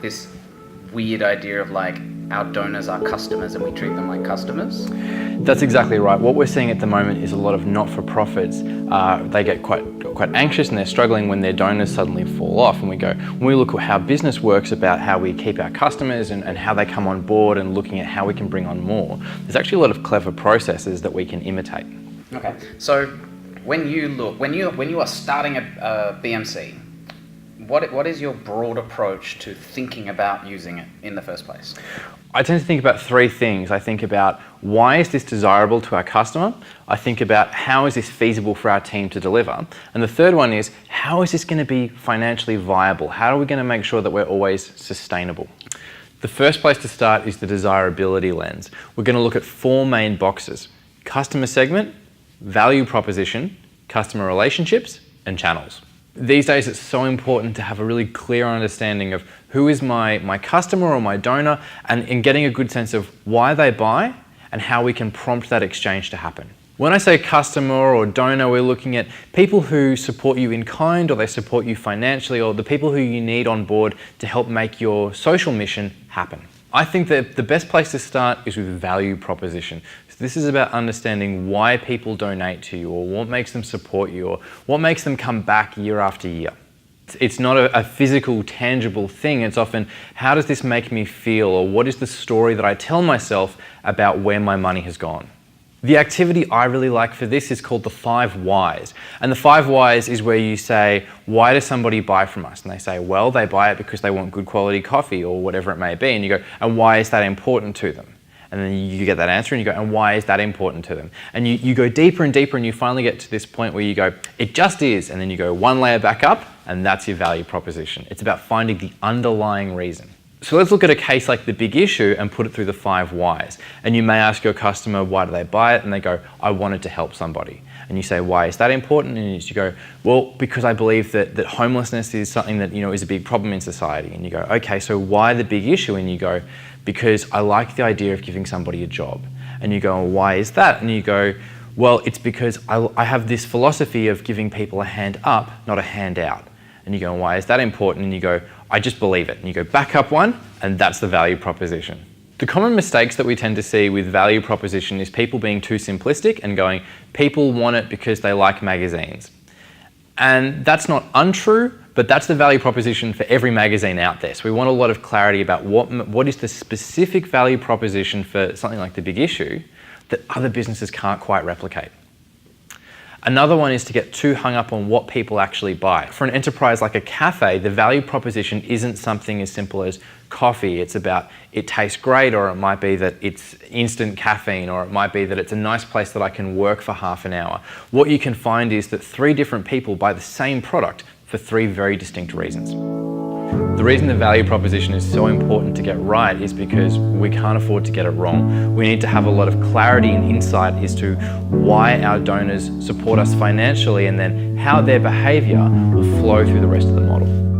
this weird idea of like our donors are customers and we treat them like customers? That's exactly right. What we're seeing at the moment is a lot of not-for-profits. They get quite anxious and they're struggling when their donors suddenly fall off. And when we look at how business works about how we keep our customers and how they come on board and looking at how we can bring on more, there's actually a lot of clever processes that we can imitate. Okay, so when you are starting a BMC, what is your broad approach to thinking about using it in the first place? I tend to think about three things. I think about why is this desirable to our customer? I think about how is this feasible for our team to deliver? And the third one is how is this going to be financially viable? How are we going to make sure that we're always sustainable? The first place to start is the desirability lens. We're going to look at four main boxes: customer segment, value proposition, customer relationships, and channels. These days it's so important to have a really clear understanding of who is my customer or my donor, and getting a good sense of why they buy and how we can prompt that exchange to happen. When I say customer or donor, we're looking at people who support you in kind, or they support you financially, or the people who you need on board to help make your social mission happen. I think that the best place to start is with value proposition. So this is about understanding why people donate to you, or what makes them support you, or what makes them come back year after year. It's not a physical, tangible thing. It's often, how does this make me feel, or what is the story that I tell myself about where my money has gone? The activity I really like for this is called the 5 whys. And the 5 whys is where you say, why does somebody buy from us? And they say, well, they buy it because they want good quality coffee or whatever it may be. And you go, and why is that important to them? And then you get that answer and you go, and why is that important to them? And you go deeper and deeper, and you finally get to this point where you go, it just is. And then you go one layer back up, and that's your value proposition. It's about finding the underlying reason. So let's look at a case like the big issue and put it through the 5 whys. And you may ask your customer, why do they buy it? And they go, I wanted to help somebody. And you say, why is that important? And you go, well, because I believe that homelessness is something that is a big problem in society. And you go, okay, so why the big issue? And you go, because I like the idea of giving somebody a job. And you go, well, why is that? And you go, well, it's because I have this philosophy of giving people a hand up, not a hand out. And you go, why is that important? And you go, I just believe it. And you go back up one, and that's the value proposition. The common mistakes that we tend to see with value proposition is people being too simplistic and going, people want it because they like magazines. And that's not untrue, but that's the value proposition for every magazine out there. So we want a lot of clarity about what is the specific value proposition for something like the big issue that other businesses can't quite replicate. Another one is to get too hung up on what people actually buy. For an enterprise like a cafe, the value proposition isn't something as simple as coffee. It's about it tastes great, or it might be that it's instant caffeine, or it might be that it's a nice place that I can work for half an hour. What you can find is that 3 different people buy the same product for 3 very distinct reasons. The reason the value proposition is so important to get right is because we can't afford to get it wrong. We need to have a lot of clarity and insight as to why our donors support us financially, and then how their behaviour will flow through the rest of the model.